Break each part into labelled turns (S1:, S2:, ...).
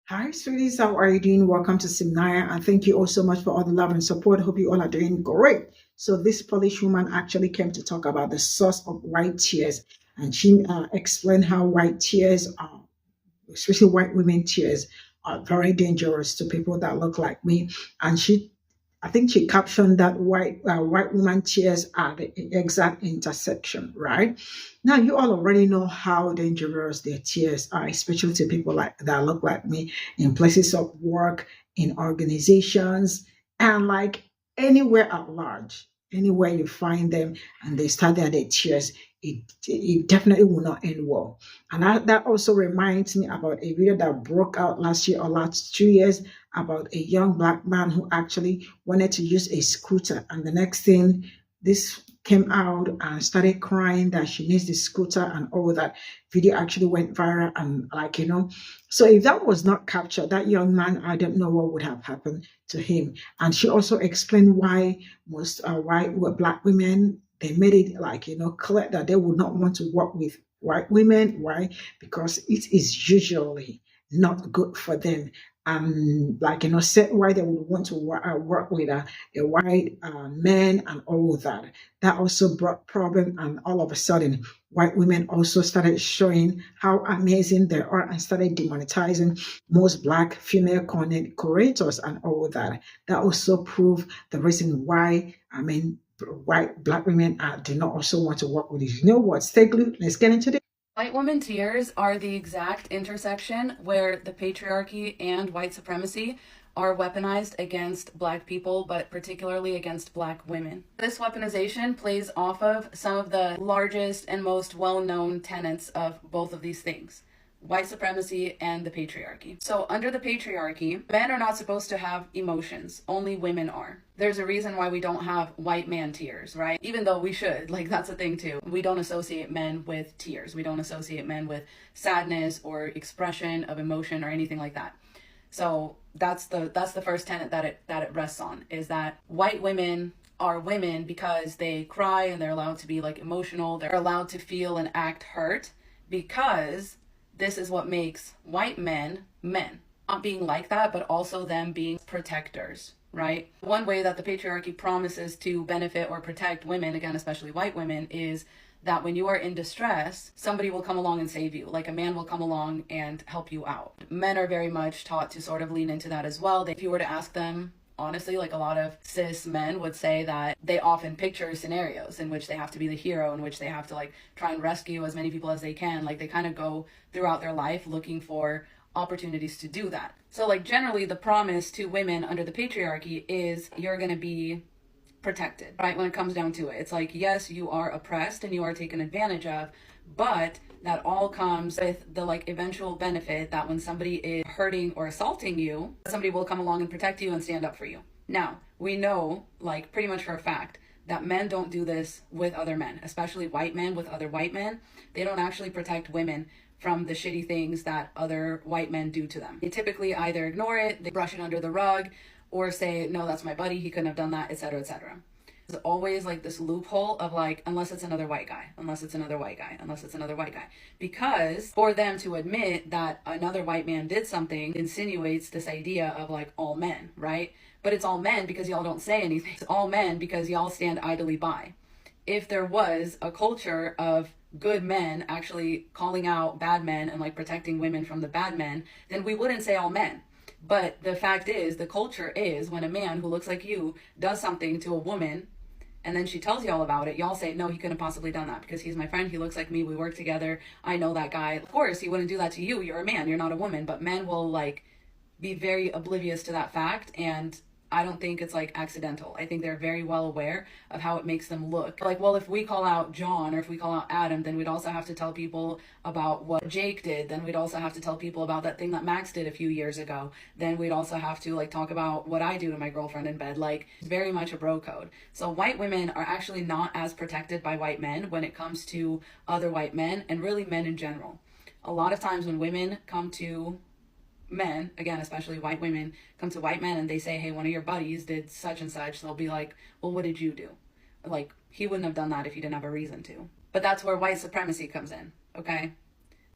S1: Hi, sweeties. How are you doing? Welcome to Cimnanya, and thank you all so much for all the love and support. Hope you all are doing great. So, this Polish woman actually came to talk about the source of white tears, and she explained how white tears are, especially white women tears, are very dangerous to people that look like me. And I think she captioned that white woman tears are the exact intersection, right? Now you all already know how dangerous their tears are, especially to people like that look like me in places of work, in organizations, and like anywhere at large. Anywhere you find them and they start their tears, it definitely will not end well. And that also reminds me about a video that broke out last year or last 2 years about a young black man who actually wanted to use a scooter. And the next thing, this came out and started crying that she needs the scooter and all that. Video actually went viral and so if that was not captured, that young man, I don't know what would have happened to him. And she also explained why most white black women, they made it clear that they would not want to work with white women. Why? Because it is usually not good for them. Said why they would want to work with a white man and all that. That also brought problem, and all of a sudden, white women also started showing how amazing they are and started demonetizing most black female content creators and all that. That also proved the reason why, white black women do not also want to work with you. You know what? Stay glued. Let's get into this.
S2: White woman tears are the exact intersection where the patriarchy and white supremacy are weaponized against black people, but particularly against black women. This weaponization plays off of some of the largest and most well-known tenets of both of these things: white supremacy and the patriarchy. So under the patriarchy, men are not supposed to have emotions, only women are. There's a reason why we don't have white man tears, right? Even though we should, like, that's a thing too. We don't associate men with tears. We don't associate men with sadness or expression of emotion or anything like that. So that's the first tenet that it rests on, is that white women are women because they cry and they're allowed to be like emotional. They're allowed to feel and act hurt because this is what makes white men men. Not being like that, but also them being protectors, right? One way that the patriarchy promises to benefit or protect women, again, especially white women, is that when you are in distress, somebody will come along and save you. Like a man will come along and help you out. Men are very much taught to sort of lean into that as well. If you were to ask them, honestly, like a lot of cis men would say that they often picture scenarios in which they have to be the hero, in which they have to like try and rescue as many people as they can. Like they kind of go throughout their life looking for opportunities to do that. So like generally the promise to women under the patriarchy is you're going to be protected, right? When it comes down to it, it's like, yes, you are oppressed and you are taken advantage of, but that all comes with the like eventual benefit that when somebody is hurting or assaulting you, somebody will come along and protect you and stand up for you. Now, we know like pretty much for a fact that men don't do this with other men, especially white men with other white men. They don't actually protect women from the shitty things that other white men do to them. They typically either ignore it, they brush it under the rug, or say, no, that's my buddy, he couldn't have done that, etc., etc. There's always like this loophole of like, unless it's another white guy, unless it's another white guy, unless it's another white guy. Because for them to admit that another white man did something insinuates this idea of like all men, right? But it's all men because y'all don't say anything. It's all men because y'all stand idly by. If there was a culture of good men actually calling out bad men and like protecting women from the bad men, then we wouldn't say all men. But the fact is, the culture is when a man who looks like you does something to a woman and then she tells y'all about it, y'all say, no, he couldn't possibly done that because he's my friend, he looks like me, we work together, I know that guy. Of course, he wouldn't do that to you, you're a man, you're not a woman. But men will like be very oblivious to that fact, and I don't think it's like accidental. I think they're very well aware of how it makes them look. Like, well, if we call out John or if we call out Adam, then we'd also have to tell people about what Jake did. Then we'd also have to tell people about that thing that Max did a few years ago. Then we'd also have to like talk about what I do to my girlfriend in bed. Like, it's very much a bro code. So white women are actually not as protected by white men when it comes to other white men and really men in general. A lot of times when women come to men, again, especially white women, come to white men and they say, hey, one of your buddies did such and such, they'll be like, well, what did you do? Like, he wouldn't have done that if he didn't have a reason to. But that's where white supremacy comes in, okay?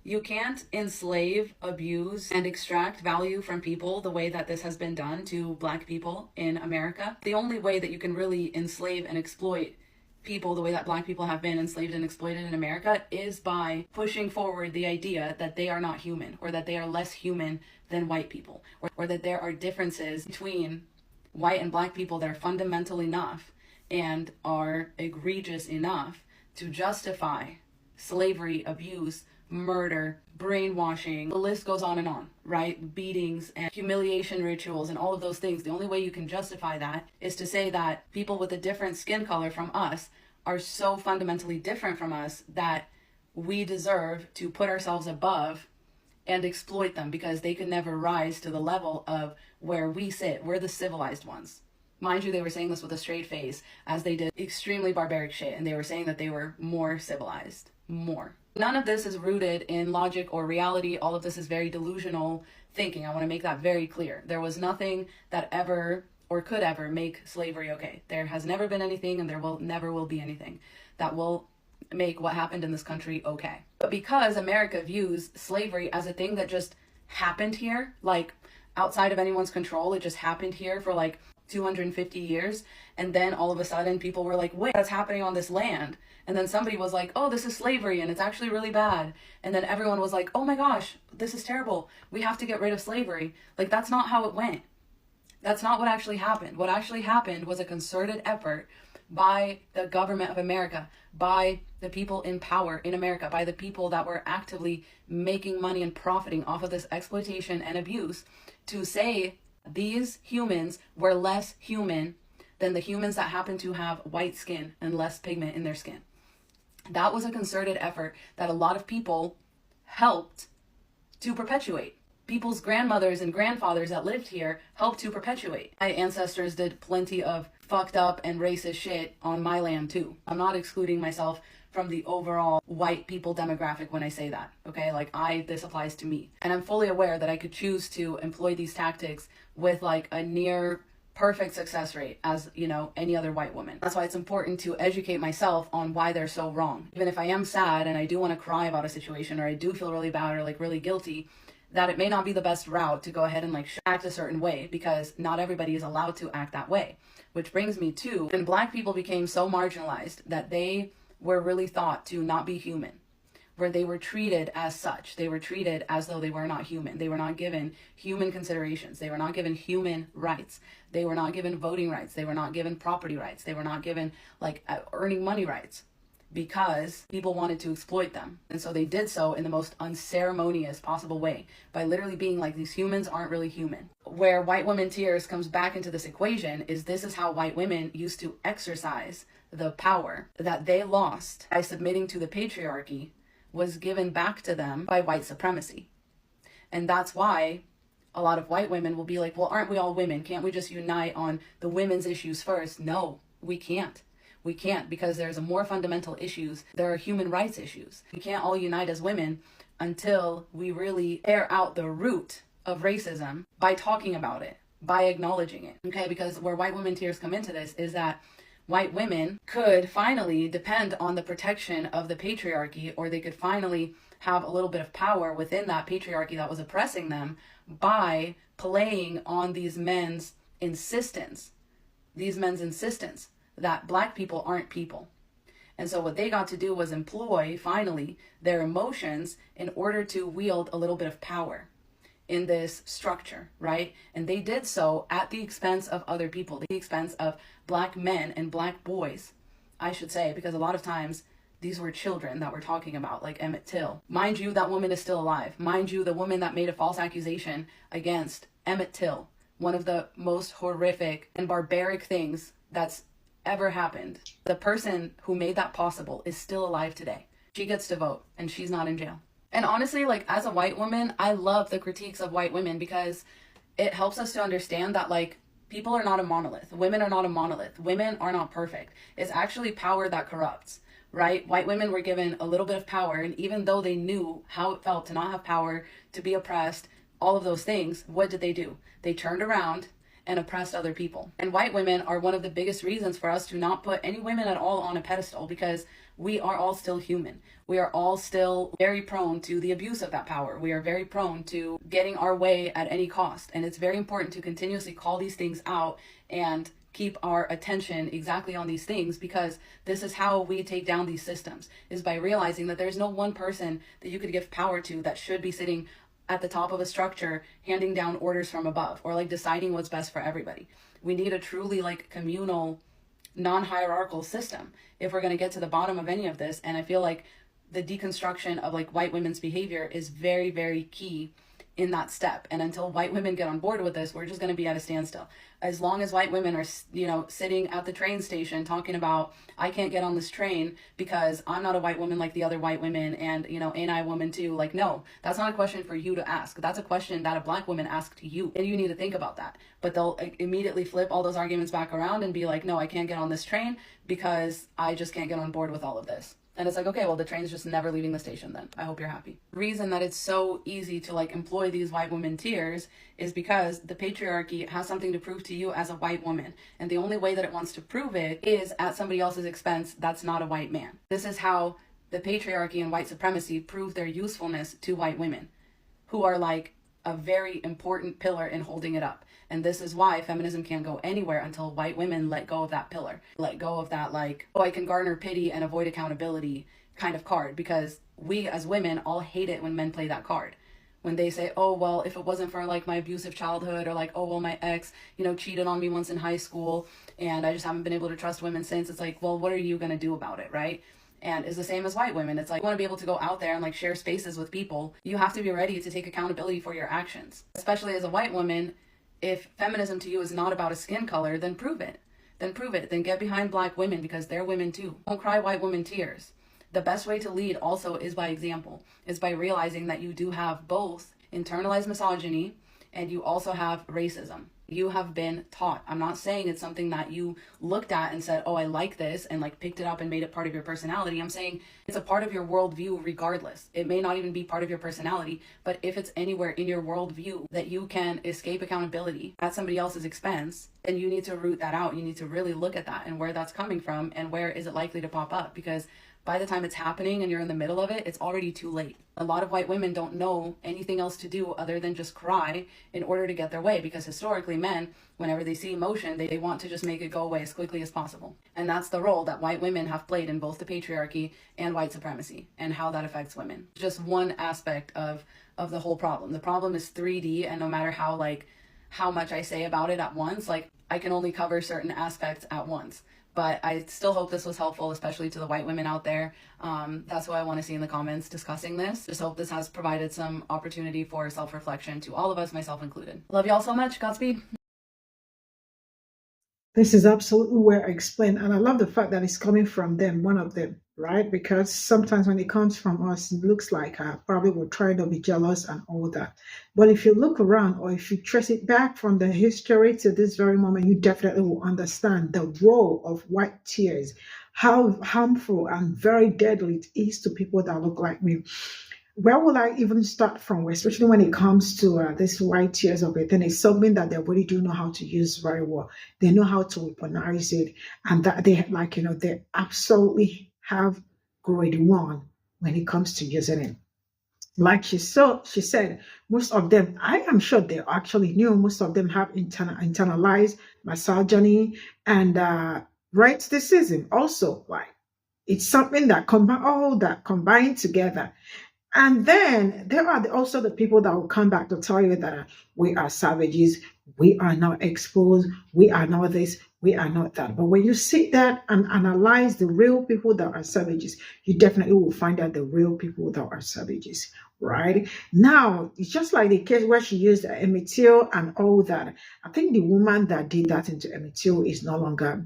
S2: You can't enslave, abuse, and extract value from people the way that this has been done to Black people in America. The only way that you can really enslave and exploit people the way that Black people have been enslaved and exploited in America is by pushing forward the idea that they are not human, or that they are less human than white people, or that there are differences between white and Black people that are fundamental enough and are egregious enough to justify slavery, abuse, murder, brainwashing. The list goes on, right? Beatings and humiliation rituals and all of those things. The only way you can justify that is to say that people with a different skin color from us are so fundamentally different from us that we deserve to put ourselves above and exploit them because they could never rise to the level of where we sit. We're the civilized ones. Mind you, they were saying this with a straight face as they did extremely barbaric shit, and they were saying that they were more civilized. More. None of this is rooted in logic or reality. All of this is very delusional thinking. I want to make that very clear. There was nothing that ever or could ever make slavery okay. There has never been anything, and there never will be anything that will make what happened in this country okay. But because America views slavery as a thing that just happened here, like outside of anyone's control, it just happened here for like 250 years, and then all of a sudden people were like, wait, that's happening on this land. And then somebody was like, oh, this is slavery and it's actually really bad. And then everyone was like, oh my gosh, this is terrible. We have to get rid of slavery. Like, that's not how it went. That's not what actually happened. What actually happened was a concerted effort by the government of America, by the people in power in America, by the people that were actively making money and profiting off of this exploitation and abuse, to say these humans were less human than the humans that happen to have white skin and less pigment in their skin. That was a concerted effort that a lot of people helped to perpetuate. People's grandmothers and grandfathers that lived here helped to perpetuate. My ancestors did plenty of fucked up and racist shit on my land too. I'm not excluding myself from the overall white people demographic when I say that, okay? Like, this applies to me. And I'm fully aware that I could choose to employ these tactics with like a near perfect success rate as, you know, any other white woman. That's why it's important to educate myself on why they're so wrong. Even if I am sad and I do want to cry about a situation, or I do feel really bad or like really guilty, that it may not be the best route to go ahead and like act a certain way, because not everybody is allowed to act that way. Which brings me to when Black people became so marginalized that they were really thought to not be human, where they were treated as such. They were treated as though they were not human. They were not given human considerations. They were not given human rights. They were not given voting rights. They were not given property rights. They were not given like earning money rights, because people wanted to exploit them. And so they did so in the most unceremonious possible way by literally being like, these humans aren't really human. Where white woman Thiers comes back into this equation is this is how white women used to exercise the power that they lost by submitting to the patriarchy, was given back to them by white supremacy. And that's why a lot of white women will be like, well, aren't we all women? Can't we just unite on the women's issues first? No, we can't. We can't, because there's a more fundamental issues. There are human rights issues. We can't all unite as women until we really air out the root of racism by talking about it, by acknowledging it. Okay, because where white women Thiers come into this is that white women could finally depend on the protection of the patriarchy, or they could finally have a little bit of power within that patriarchy that was oppressing them by playing on these men's insistence that Black people aren't people. And so what they got to do was employ, finally, their emotions in order to wield a little bit of power in this structure, right? And they did so at the expense of other people, at the expense of Black men and Black boys, I should say, because a lot of times these were children that we're talking about, like Emmett Till. Mind you, that woman is still alive. Mind you, the woman that made a false accusation against Emmett Till, one of the most horrific and barbaric things that's ever happened. The person who made that possible is still alive today. She gets to vote and she's not in jail. And honestly, like, as a white woman, I love the critiques of white women, because it helps us to understand that, like, people are not a monolith. Women are not a monolith. Women are not perfect. It's actually power that corrupts, right? White women were given a little bit of power, and even though they knew how it felt to not have power, to be oppressed, all of those things, what did they do? They turned around and oppressed other people. And white women are one of the biggest reasons for us to not put any women at all on a pedestal, because we are all still human. We are all still very prone to the abuse of that power. We are very prone to getting our way at any cost. And it's very important to continuously call these things out and keep our attention exactly on these things, because this is how we take down these systems, is by realizing that there's no one person that you could give power to that should be sitting at the top of a structure handing down orders from above, or like deciding what's best for everybody. We need a truly like communal, non-hierarchical system if we're going to get to the bottom of any of this. And I feel like the deconstruction of like white women's behavior is very, very key in that step. And until white women get on board with this, we're just going to be at a standstill. As long as white women are, sitting at the train station talking about, I can't get on this train because I'm not a white woman like the other white women, and, ain't I a woman too? Like, no, that's not a question for you to ask. That's a question that a black woman asked to you, and you need to think about that. But they'll immediately flip all those arguments back around and be like, no, I can't get on this train because I just can't get on board with all of this. And it's like, okay, well, the train's just never leaving the station then. I hope you're happy. The reason that it's so easy to like employ these white women tiers is because the patriarchy has something to prove to you as a white woman. And the only way that it wants to prove it is at somebody else's expense that's not a white man. This is how the patriarchy and white supremacy prove their usefulness to white women, who are like a very important pillar in holding it up. And this is why feminism can't go anywhere until white women let go of that pillar, let go of that like, oh, I can garner pity and avoid accountability kind of card, because we as women all hate it when men play that card. When they say, oh, well, if it wasn't for like my abusive childhood, or like, oh, well, my ex, cheated on me once in high school and I just haven't been able to trust women since. It's like, well, what are you going to do about it, right? And it's the same as white women. It's like, you want to be able to go out there and like share spaces with people. You have to be ready to take accountability for your actions, especially as a white woman. If feminism to you is not about a skin color, then prove it. Then get behind black women, because they're women too. Don't cry white women tears. The best way to lead also is by example, is by realizing that you do have both internalized misogyny and you also have racism. You have been taught. I'm not saying it's something that you looked at and said, oh, I like this, and like picked it up and made it part of your personality. I'm saying it's a part of your worldview regardless. It may not even be part of your personality, but if it's anywhere in your worldview that you can escape accountability at somebody else's expense, then you need to root that out. You need to really look at that and where that's coming from and where is it likely to pop up, because by the time it's happening and you're in the middle of it, it's already too late. A lot of white women don't know anything else to do other than just cry in order to get their way, because historically men, whenever they see emotion, they want to just make it go away as quickly as possible. And that's the role that white women have played in both the patriarchy and white supremacy, and how that affects women. Just one aspect of the whole problem. The problem is 3D, and no matter how much I say about it at once, like I can only cover certain aspects at once. But I still hope this was helpful, especially to the white women out there. That's what I want to see in the comments discussing this. Just hope this has provided some opportunity for self-reflection to all of us, myself included. Love you all so much. Godspeed.
S1: This is absolutely where I explain, and I love the fact that it's coming from them, one of them, right? Because sometimes when it comes from us, it looks like I probably will try to be jealous and all that. But if you look around, or if you trace it back from the history to this very moment, you definitely will understand the role of white tears, how harmful and very deadly it is to people that look like me. Where will I even start from, especially when it comes to this white tears of it? And it's something that they really do know how to use very well. They know how to weaponize it, and that they they absolutely have grade 1 when it comes to using it. Like she said, most of them, I am sure they actually knew, most of them have internalized misogyny and racism also. Like, it's something that combined together. And then there are also the people that will come back to tell you that we are savages, we are not exposed, we are not this, we are not that. But when you sit there and analyze the real people that are savages, you definitely will find out the real people that are savages, right? Now, it's just like the case where she used Pe0ple and all that. I think the woman that did that into Pe0ple is no longer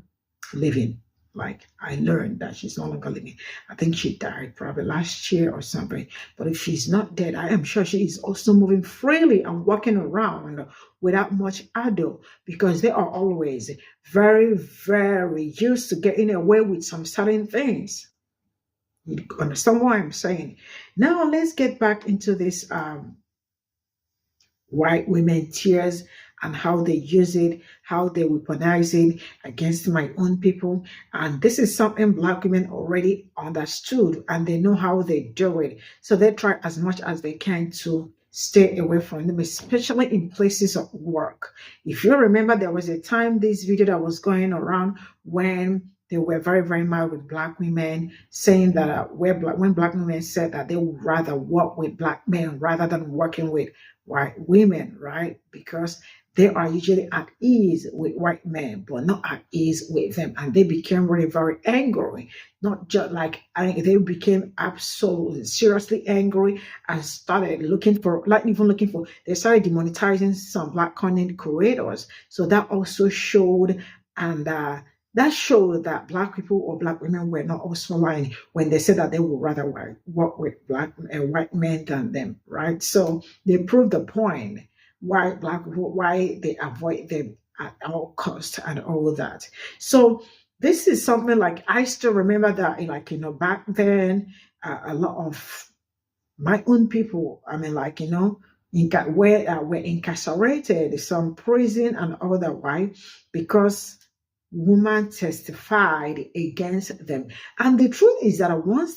S1: living. Like, I learned that she's no longer living. I think she died probably last year or something. But if she's not dead, I am sure she is also moving freely and walking around without much ado, because they are always very, very used to getting away with some certain things. You understand what I'm saying? Now let's get back into this white women tears and how they use it, how they weaponize it against my own people. And this is something Black women already understood, and they know how they do it. So they try as much as they can to stay away from them, especially in places of work. If you remember, there was a time this video that was going around when they were very, very mad with Black women, saying that when Black women said that they would rather work with Black men rather than working with white women, right? Because they are usually at ease with white men, but not at ease with them. And they became really very angry. Not just like, they became absolutely seriously angry and started looking for, they started demonetizing some Black content creators. So that also showed, and that showed that Black people or Black women were not also lying when they said that they would rather work with white men than them, right? So they proved the point why Black people, why they avoid them at all costs and all that. So this is something like, I still remember that, like, back then, a lot of my own people, were incarcerated, some prison and all that. Why? Because woman testified against them. And the truth is that once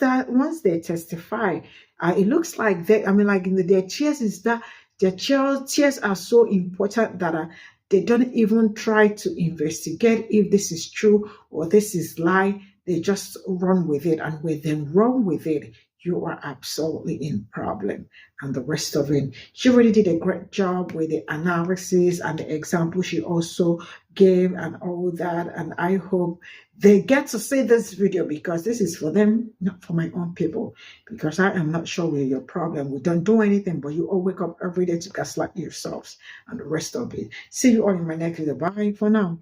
S1: they testify, it looks like their tears is that their tears are so important that they don't even try to investigate if this is true or this is lie. They just run with it, and when they run with it, you are absolutely in problem. And the rest of it, she really did a great job with the analysis and the example she also gave and all that. And I hope they get to see this video, because this is for them, not for my own people, because I am not sure we're your problem. We don't do anything, but you all wake up every day to gaslight yourselves and the rest of it. See you all in my next video. Bye for now.